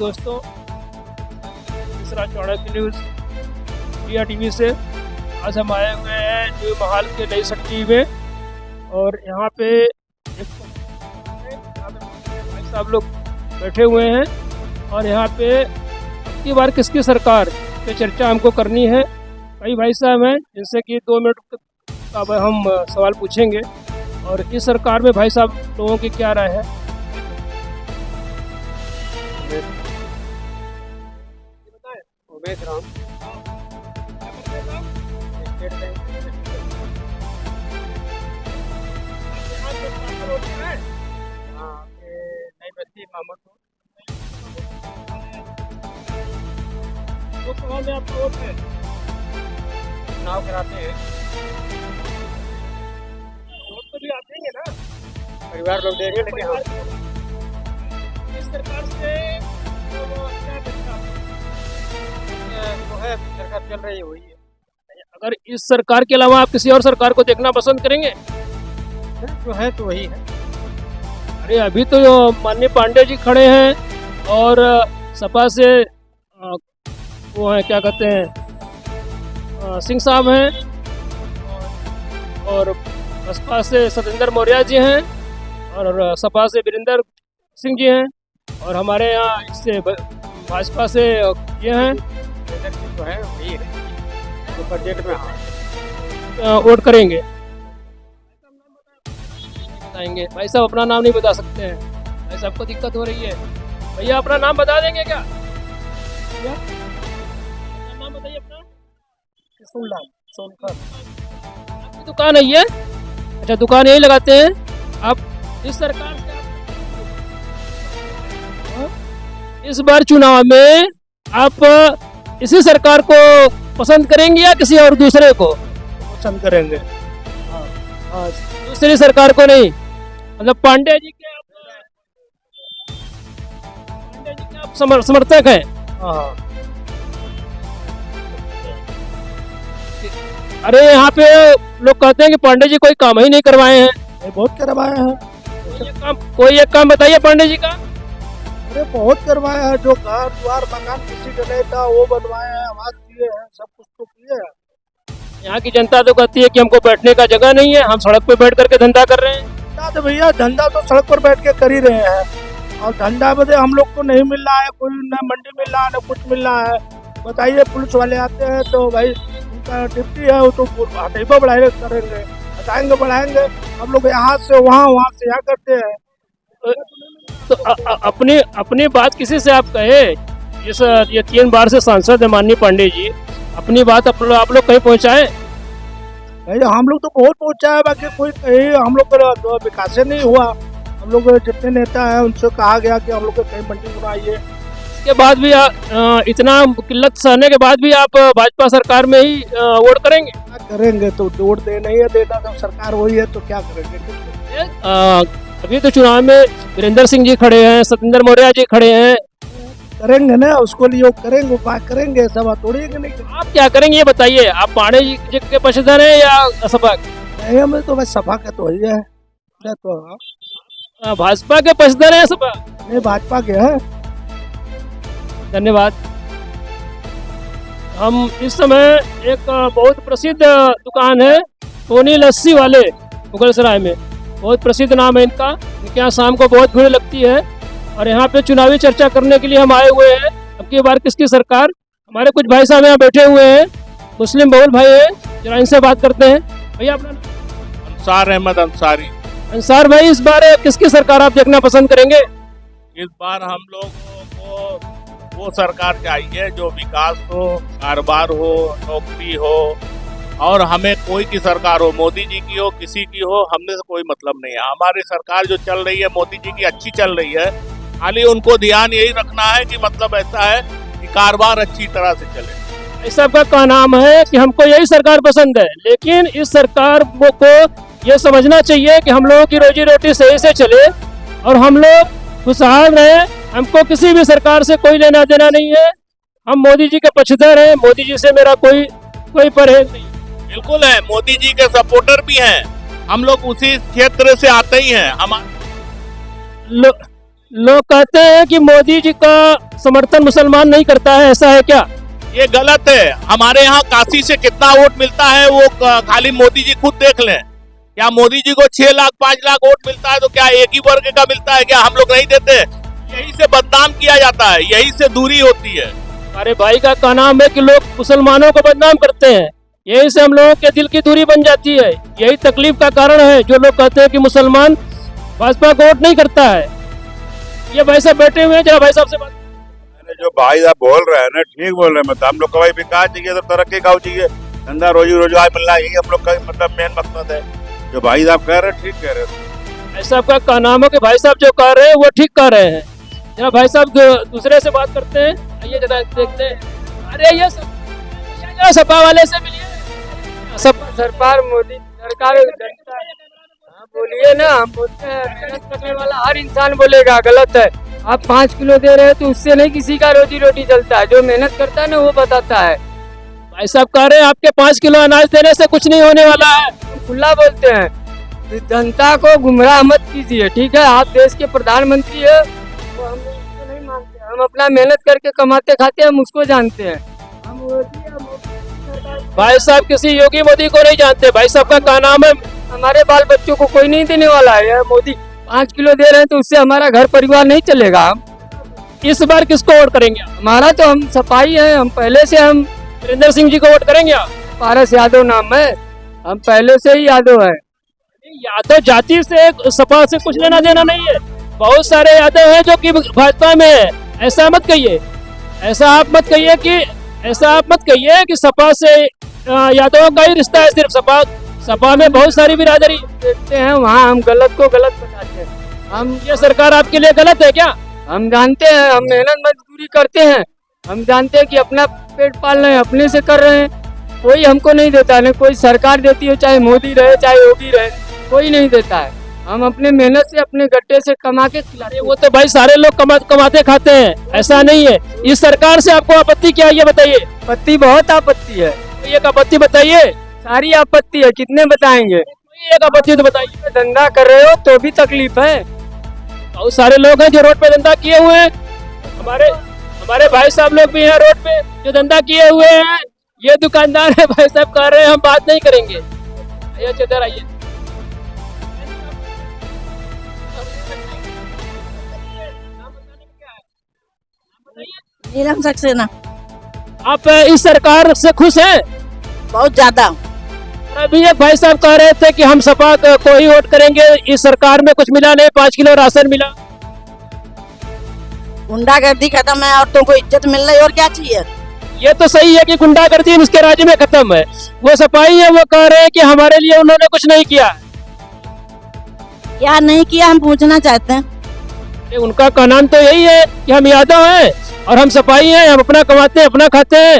दोस्तों, तीसरा Chanakya news India TV से आज हम आए हुए हैं न्यू महाल के नई सट्टी में और यहाँ पे भाई साहब लोग बैठे हुए हैं और यहाँ पे अब की बार किसकी सरकार पे चर्चा हमको करनी है। कई भाई साहब हैं जिनसे कि 2 मिनट का हम सवाल पूछेंगे और इस सरकार में भाई साहब लोगों की क्या राय है। Umesh Ram, state bank. हाँ, नई बस्ती मामूदपुर। लोकसभा में आपका वोट है, चुनाव कराते हैं, वोट तो भी आते हैं ना, परिवार लोग देंगे, लेकिन हम इस सरकार से तो क्या लगता है? जो है सरकार चल रही है वही है। अगर इस सरकार के अलावा आप किसी और सरकार को देखना पसंद करेंगे? जो है तो वही है। अरे अभी तो माननीय पांडे जी खड़े हैं और सपा से वो हैं क्या कहते हैं सिंह साहब हैं और बसपा से सतेंद्र मौर्य जी हैं और सपा से वीरेंद्र सिंह जी हैं और हमारे यहाँ इससे भाजपा से ये हैं जो है वही है जो बजट में। हाँ, वोट करेंगे। बताएंगे भाई साहब, अपना नाम नहीं बता सकते हैं, भाई साहब को दिक्कत हो रही है। भैया अपना नाम बता देंगे क्या? भैया अपना नाम बताइए अपना। किशोरलाल सोनकर। आपकी दुकान है ये? अच्छा, दुकान यही लगाते हैं आप। इस सरकार से इस बार चुनाव में आप इसी सरकार को पसंद करेंगे या किसी और दूसरे को पसंद करेंगे? हाँ, दूसरी सरकार को नहीं। मतलब पांडे जी के आप समर्थक हैं? हाँ। अरे यहाँ पे लोग कहते हैं कि पांडे जी कोई काम ही नहीं करवाए हैं। बहुत करवाए हैं। कोई एक काम बताइए पांडे जी का। अरे बहुत करवाया है, जो घर द्वार मकान किसी का नहीं था वो बनवाए हैं, आवाज दिए हैं, सब कुछ तो किए हैं। यहाँ की जनता तो कहती है कि हमको बैठने का जगह नहीं है, हम सड़क पे बैठ करके धंधा कर रहे हैं। धंधा तो भैया धंधा तो सड़क पर बैठ के कर ही रहे हैं और धंधा में हम लोग को नहीं मिल रहा है, कोई न मंडी मिल रहा है न कुछ मिल रहा है। बताइए, पुलिस वाले आते हैं तो भाई उनका ड्यूटी है, वो तो हटेबा बढ़ाए करेंगे, हटाएंगे बढ़ाएंगे। हम लोग यहाँ से वहाँ, वहाँ से यहाँ करते हैं। तो अपनी बात किसी से आप कहे। ये 3 बार से सांसद है माननीय पांडे जी, अपनी बात आप लोग कहीं पहुंचाए? भैया हम लोग तो बहुत पहुंचा है, बाकी कोई कहीं हम लोग का विकास नहीं हुआ। हम लोग जितने नेता हैं उनसे कहा गया कि हम लोग को कहीं मंडी बनाइए। इसके बाद भी इतना किल्लत सहने के बाद भी आप भाजपा सरकार में ही वोट करेंगे? क्या करेंगे, तो वोट देना ही है, देना तो सरकार वही है, तो क्या करेंगे। अभी तो चुनाव में वीरेंद्र सिंह जी खड़े हैं, सतेंद्र मौर्य जी खड़े हैं। करेंगे ना, उसको लिए करेंगे, उपाय करेंगे, सब तोड़ी नहीं। आप क्या करेंगे ये बताइए। आप पांडे जी के पक्षधर हैं या सपा? नहीं, हमें तो बस सपा का तो ही है, तो भाजपा के पक्षधर हैं सपा? नहीं, भाजपा के है। धन्यवाद। हम इस समय एक बहुत प्रसिद्ध दुकान है टोनी लस्सी वाले मुगलसराय में, बहुत प्रसिद्ध नाम है इनका। इनके यहाँ शाम को बहुत भीड़ लगती है और यहाँ पे चुनावी चर्चा करने के लिए हम आए हुए हैं। अब की बार किसकी सरकार। हमारे कुछ भाई साहब यहाँ बैठे हुए हैं, मुस्लिम बहुल भाई हैं, जरा इनसे बात करते हैं। भैया अपना नाम? अंसार अहमद अंसारी। अंसार भाई, इस बार किसकी सरकार आप देखना पसंद करेंगे? इस बार हम लोगों को वो सरकार चाहिए जो विकास हो, कारोबार हो, नौकरी हो, और हमें कोई की सरकार हो, मोदी जी की हो, किसी की हो, हमने से कोई मतलब नहीं है। हमारी सरकार जो चल रही है मोदी जी की अच्छी चल रही है, खाली उनको ध्यान यही रखना है कि मतलब ऐसा है कि कारोबार अच्छी तरह से चले। इस सबका क्या नाम है कि हमको यही सरकार पसंद है, लेकिन इस सरकार को ये समझना चाहिए कि हम लोगों की रोजी रोटी सही से चले और हम लोग खुशहाल रहे। हमको किसी भी सरकार से कोई लेना देना नहीं है। हम मोदी जी के पक्षधर हैं, मोदी जी से मेरा कोई परहेज नहीं। बिल्कुल है, मोदी जी के सपोर्टर भी हैं, हम लोग उसी क्षेत्र से आते ही हैं। लोग कहते हैं कि मोदी जी का समर्थन मुसलमान नहीं करता है, ऐसा है क्या? ये गलत है। हमारे यहाँ काशी से कितना वोट मिलता है वो खाली मोदी जी खुद देख लें। क्या मोदी जी को 6 लाख 5 लाख वोट मिलता है तो क्या एक ही वर्ग का मिलता है? क्या हम लोग नहीं देते? यही से बदनाम किया जाता है, यही से दूरी होती है। हमारे भाई का नाम है कि लोग मुसलमानों को बदनाम करते हैं, यही से हम लोगों के दिल की दूरी बन जाती है। यही तकलीफ का कारण है जो लोग कहते हैं कि मुसलमान भाजपा को वोट नहीं करता है। ये भाई साहब बैठे हुए हैं, जरा भाई साहब से बात। मैंने जो भाई साहब बोल रहे हैं ना ठीक बोल रहे हैं। मतलब हम लोग को भाई विकास चाहिए तो तरक्की का चाहिए, धंधा रोजी रोजगार मिलना, यही हम लोग का मतलब मेन मकसद है। जो भाई साहब कह रहे हैं ठीक कह रहे हैं। भाई साहब का नाम है कि भाई साहब जो कह रहे हैं वो ठीक कह रहे हैं। जरा भाई साहब दूसरे से बात करते हैं, आइए जरा देखते हैं। अरे ये जरा सपा वाले से मिलिए। सरकार मोदी सरकार हाँ, बोलिए ना। हम बोलते हैं मेहनत करने वाला हर इंसान बोलेगा गलत है। आप 5 किलो दे रहे हैं तो उससे नहीं किसी का रोजी रोटी चलता है। जो मेहनत करता है ना वो बताता है। भाई साहब कह रहे हैं आपके 5 किलो अनाज देने से कुछ नहीं होने वाला है। हम खुला बोलते हैं, जनता को गुमराह मत कीजिए, ठीक है? आप देश के प्रधानमंत्री है तो हम उसको नहीं मानते। हम अपना मेहनत करके कमाते खाते हैं, हम उसको जानते हैं। हम भाई साहब किसी योगी मोदी को नहीं जानते। भाई साहब का नाम है, हमारे बाल बच्चों को कोई नहीं देने वाला है। यह मोदी 5 किलो दे रहे हैं तो उससे हमारा घर परिवार नहीं चलेगा। हम इस बार किसको वोट करेंगे? हमारा तो हम सपाही हैं। हम पहले से हम वीरेंद्र सिंह जी को वोट करेंगे आप? पारस यादव नाम है, हम पहले से ही यादव है। यादव जाति से सपा से कुछ लेना देना नहीं है। बहुत सारे यादव हैं जो कि भाजपा में है। ऐसा मत कहिए, ऐसा आप मत कहिए कि सपा से यादवों का ही रिश्ता है सिर्फ। सपा में बहुत सारी बिरादरी देखते हैं, वहाँ हम गलत को गलत बताते हैं। हम ये सरकार आपके लिए गलत है क्या? हम जानते हैं, हम मेहनत मजदूरी करते हैं। हम जानते हैं कि अपना पेट पाल रहे हैं, अपने से कर रहे हैं। कोई हमको नहीं देता, नहीं कोई सरकार देती है, चाहे मोदी रहे चाहे योगी रहे, कोई नहीं देता है। हम अपने मेहनत से अपने गट्टे से कमा के खिलाते हैं। वो तो भाई सारे लोग कमाते खाते हैं, ऐसा नहीं है। इस सरकार से आपको आपत्ति क्या है ये बताइए। आपत्ति बहुत आपत्ति है। एक आपत्ति बताइए। सारी आपत्ति है, कितने बताएंगे? एक आपत्ति तो बताइए। धंधा कर रहे हो तो भी तकलीफ है। बहुत सारे लोग हैं जो रोड पे धंधा किए हुए हैं। हमारे भाई साहब लोग भी हैं रोड पे जो धंधा किए हुए हैं। ये दुकानदार है, भाई साहब कह रहे हैं हम बात नहीं करेंगे। आइए इधर आइए। नीलम सक्सेना। आप इस सरकार से खुश हैं? बहुत ज्यादा। और अभी एक भाई साहब कह रहे थे कि हम सपा को ही वोट करेंगे, इस सरकार में कुछ मिला नहीं, 5 किलो राशन मिला। गुंडागर्दी खत्म है, औरतों को इज्जत मिल रही, और क्या चाहिए? ये तो सही है कि गुंडागर्दी इसके राज्य में खत्म है। वो सपाही है, वो कह रहे हैं कि हमारे लिए उन्होंने कुछ नहीं किया। क्या नहीं किया हम पूछना चाहते हैं। उनका कहना तो यही है कि हम यादव हैं और हम सपाही हैं, हम अपना कमाते हैं अपना खाते हैं।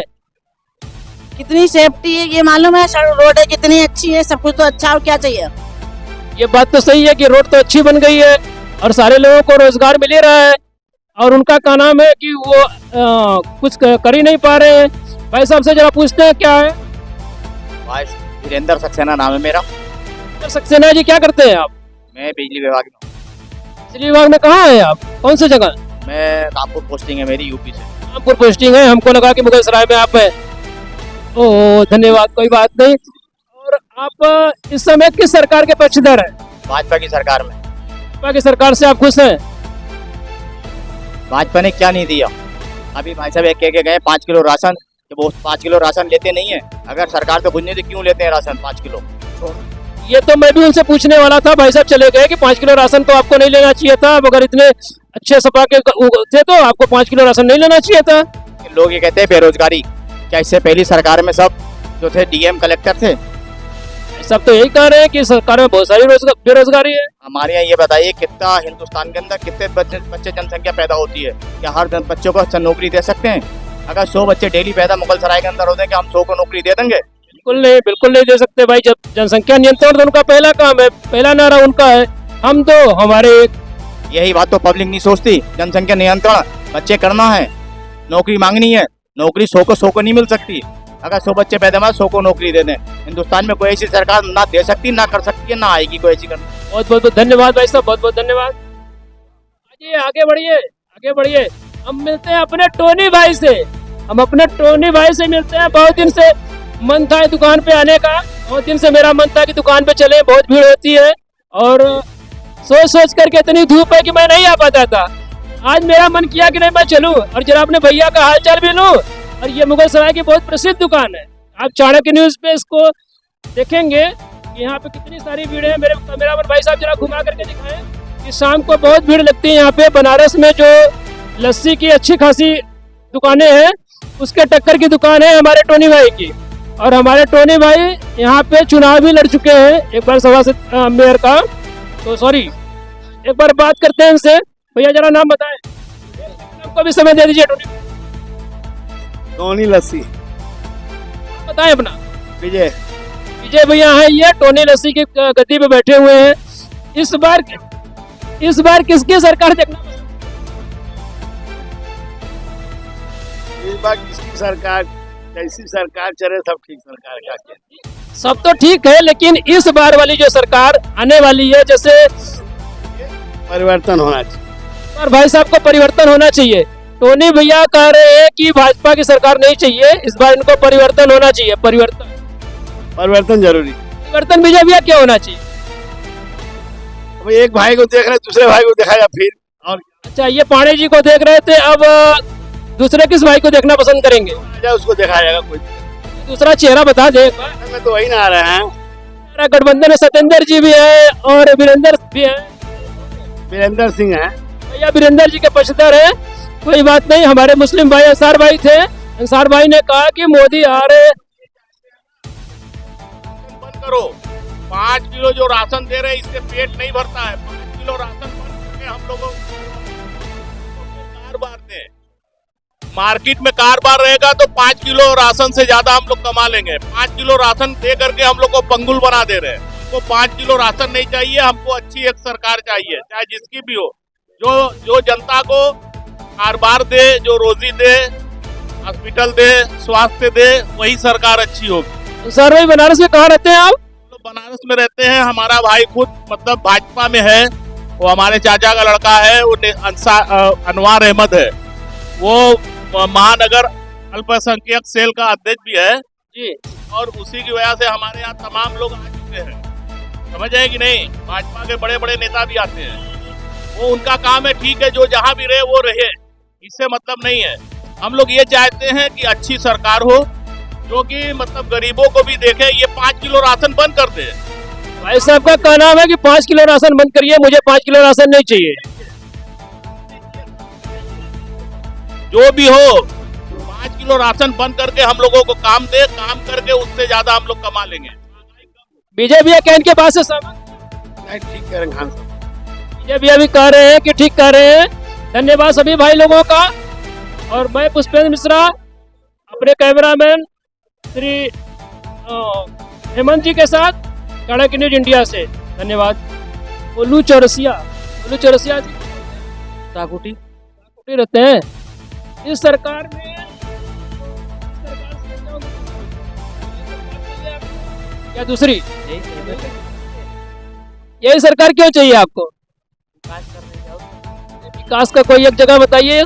कितनी सेफ्टी है ये मालूम है? सड़क रोड है कितनी अच्छी है, सब कुछ तो अच्छा, और क्या चाहिए? ये बात तो सही है कि रोड तो अच्छी बन गई है और सारे लोगों को रोजगार मिल ही रहा है। और उनका क्या नाम है कि वो कुछ कर ही नहीं पा रहे हैं। भाई साहब से जरा पूछते हैं क्या है। भाई वीरेंद्र सक्सेना नाम है मेरा। सक्सेना जी क्या करते हैं आप? मैं बिजली विभाग में हूँ। बिजली विभाग में कहाँ है आप? कौन सी जगह? मैं रामपुर पोस्टिंग है मेरी, यूपी से। रामपुर पोस्टिंग है, हमको लगा कि मुगलसराय में आप है। ओह धन्यवाद, कोई बात नहीं। और आप इस समय किस सरकार के पक्षधर हैं? भाजपा की सरकार में। भाजपा की सरकार से आप खुश हैं? भाजपा ने क्या नहीं दिया? अभी भाई साहब एक कह के गए 5 किलो राशन, कि वो 5 किलो राशन लेते नहीं है। अगर सरकार तो खुद नहीं तो क्यों लेते हैं राशन 5 किलो? ये तो मैं भी उनसे पूछने वाला था। भाई साहब चले गए कि 5 किलो राशन तो आपको नहीं लेना चाहिए था। अगर इतने अच्छे सपा के थे तो आपको 5 किलो राशन नहीं लेना चाहिए था। लोग ये कहते हैं बेरोजगारी। क्या इससे पहली सरकार में सब जो थे डीएम कलेक्टर थे? सब तो यही कह रहे हैं कि सरकार में बहुत सारी बेरोजगारी है। हमारे यहाँ ये बताइए कितना हिंदुस्तान के अंदर कितने बच्चे जनसंख्या पैदा होती है? क्या हर बच्चों को नौकरी दे सकते हैं? अगर 100 बच्चे डेली पैदा मुगलसराय के अंदर होते हैं, क्या हम 100 को नौकरी दे देंगे? बिल्कुल नहीं दे सकते भाई। जब जनसंख्या नियंत्रण तो उनका पहला काम है, पहला नारा उनका है। हम तो हमारे यही बात तो पब्लिक नहीं सोचती। जनसंख्या नियंत्रण, बच्चे करना है, नौकरी मांगनी है। नौकरी 100 को नहीं मिल सकती। अगर 100 बच्चे पैदा हुए 100 को नौकरी दे दें। हिंदुस्तान में कोई ऐसी सरकार ना दे सकती, ना कर सकती है, ना आएगी कोई ऐसी करना। बहुत बहुत धन्यवाद भाई साहब, बहुत बहुत धन्यवाद। बढ़िए, आगे बढ़िए, आगे बढ़िए। हम मिलते हैं अपने टोनी भाई से। हम अपने टोनी भाई से मिलते हैं। बहुत दिन से मन था दुकान पे आने का, बहुत दिन से मेरा मन था कि दुकान पे चले, बहुत भीड़ होती है और सोच सोच करके इतनी धूप है कि मैं नहीं आ पाता था। आज मेरा मन किया कि नहीं मैं चलूं और जरा अपने भैया का हालचाल भी लूं। और ये मुगल सराय की बहुत प्रसिद्ध दुकान है। आप चाणक्य न्यूज पे इसको देखेंगे कि यहाँ पे कितनी सारी भीड़ है। मेरे कैमरामैन भाई साहब जरा घुमा करके दिखाएं कि शाम को बहुत भीड़ लगती है यहाँ पे। बनारस में जो लस्सी की अच्छी खासी दुकानें हैं उसके टक्कर की दुकान है हमारे टोनी भाई की। और हमारे टोनी भाई यहाँ पे चुनाव भी लड़ चुके हैं एक बार सभा से मेयर का। तो सॉरी, एक बार बात करते हैं इनसे। भैया जरा नाम बताएं, आपको भी समय दे दीजिए। टोनी लस्सी बताएं अपना। विजय। विजय भैया हैं ये, टोनी लस्सी की गद्दी पे बैठे हुए हैं। इस बार किसकी सरकार देखना पसंद? इस बार किसकी सरकार, कैसी सरकार चले, सब ठीक सरकार का। सब तो ठीक है, लेकिन इस बार वाली जो सरकार आने वाली है, जैसे परिवर्तन होना चाहिए। और भाई साहब को परिवर्तन होना चाहिए। टोनी भैया कह रहे हैं कि भाजपा की सरकार नहीं चाहिए, इस बार इनको परिवर्तन होना चाहिए। परिवर्तन जरूरी। परिवर्तन विजय भैया क्या होना चाहिए? अब एक भाई को देख रहे, दूसरे भाई को देखा या फिर और अच्छा, ये पांडे जी को देख रहे थे, अब दूसरे किस भाई को देखना पसंद करेंगे? उसको देखा जाएगा। कोई दूसरा चेहरा बता दे। में तो वही ना आ रहे हैं। गठबंधन में सत्येंद्र जी भी है और वीरेंद्र भी है। वीरेंद्र सिंह है भैया, वीरेंद्र जी के पक्षधर है। कोई बात नहीं, हमारे मुस्लिम भाई अंसार भाई थे। अंसार भाई ने कहा कि मोदी आ रहे। बंद करो। 5 किलो जो राशन दे रहे हैं इससे पेट नहीं भरता है। 5 किलो राशन बंद करके हम लोगों को कारोबार दें। मार्केट में कारोबार रहेगा तो 5 किलो राशन से ज्यादा हम लोग कमा लेंगे। 5 किलो राशन दे करके हम लोग को पंगुल बना दे रहे हैं। हमको 5 किलो राशन नहीं चाहिए, हमको अच्छी एक सरकार चाहिए, चाहे जिसकी भी हो, जो जनता को कारोबार दे, जो रोजी दे, हॉस्पिटल दे, स्वास्थ्य दे, वही सरकार अच्छी होगी। सर भाई बनारस में कहाँ रहते हैं आप? तो बनारस में रहते हैं। हमारा भाई खुद मतलब भाजपा में है, वो हमारे चाचा का लड़का है, वो अनवार अहमद है, वो महानगर अल्पसंख्यक सेल का अध्यक्ष भी है जी। और उसी की वजह से हमारे यहाँ तमाम लोग आ चुके हैं। समझ आए कि नहीं? भाजपा के बड़े बड़े नेता भी आते हैं। वो उनका काम है, ठीक है, जो जहाँ भी रहे वो रहे, इससे मतलब नहीं है। हम लोग ये चाहते हैं कि अच्छी सरकार हो जो कि मतलब गरीबों को भी देखे। ये 5 किलो राशन बंद कर दे। भाई साहब का कहना है कि 5 किलो राशन बंद करिए, मुझे 5 किलो राशन नहीं चाहिए। जो भी हो, 5 किलो राशन बंद करके हम लोगों को काम दे, काम करके उससे ज्यादा हम लोग कमा लेंगे। विजय भैया क्या इनके पास से ठीक कह रहे हैं। विजय भैया भी कह रहे हैं कि ठीक कह रहे हैं। धन्यवाद सभी भाई लोगों का। और मैं पुष्पेंद्र मिश्रा, अपने कैमरामैन श्री हेमंत जी के साथ चाणक्य न्यूज इंडिया से। धन्यवाद। ओलू चौरसिया जी साकुटी रहते हैं। इस सरकार में या दूसरी यही सरकार क्यों चाहिए आपको? विकास का कोई एक जगह बताइए।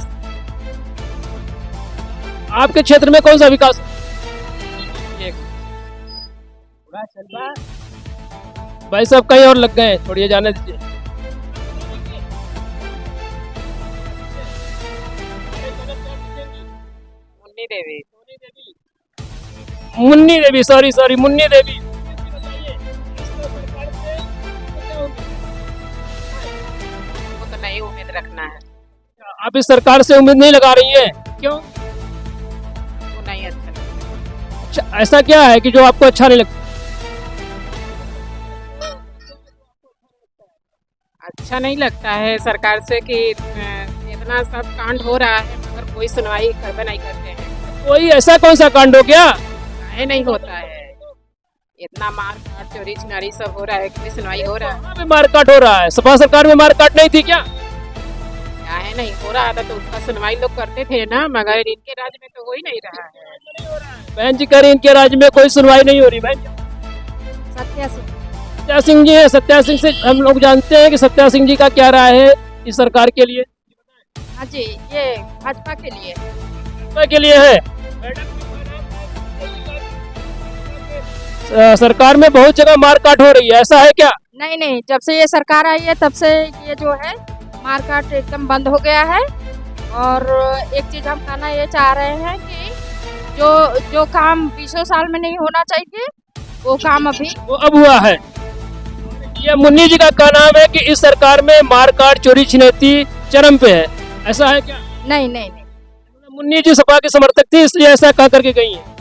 आपके क्षेत्र में कौन सा विकास? भाई साहब कहीं और लग गए, छोड़िए, जाने दीजिए। मुन्नी देवी, सॉरी मुन्नी देवी। वो तो नहीं उम्मीद रखना है। आप इस सरकार से उम्मीद नहीं लगा रही हैं, क्यों? वो नहीं अच्छा लगता। अच्छा, ऐसा क्या है कि जो आपको अच्छा नहीं लगता? अच्छा नहीं लगता है सरकार से कि इतना सब कांड हो रहा है मगर कोई सुनवाई नहीं करते हैं। कोई ऐसा कौन सा कांड हो गया? काहे नहीं होता है? इतना मार काट चोरी छिनारी सब हो रहा है, कोई सुनवाई हो रहा है? वहाँ पे मारकाट हो रहा है। सपा सरकार में मारकाट नहीं थी क्या? काहे नहीं हो रहा था? तो उसका सुनवाई लोग करते थे ना, मगर इनके राज्य में तो हो ही नहीं रहा है। बहन जी कह रही इनके राज्य में कोई सुनवाई नहीं हो रही। बहन सत्या सत्या सिंह जी है। सत्या सिंह से हम लोग जानते हैं कि सत्या सिंह जी का क्या राय है इस सरकार के लिए? हाँ जी, ये भाजपा के लिए। भाजपा के लिए है। सरकार में बहुत जगह मारकाट हो रही है, ऐसा है क्या? नहीं नहीं, जब से ये सरकार आई है तब से ये जो है मारकाट एकदम बंद हो गया है। और एक चीज हम कहना ये चाह रहे हैं कि जो काम 20 साल में नहीं होना चाहिए वो काम अभी वो अब हुआ है। ये मुन्नी जी का कहना है कि इस सरकार में मारकाट चोरी छिनैती चरम पे है, ऐसा है क्या? नहीं नहीं नहीं। मुन्नी जी सपा के समर्थक थी इसलिए ऐसा कह करके गई है।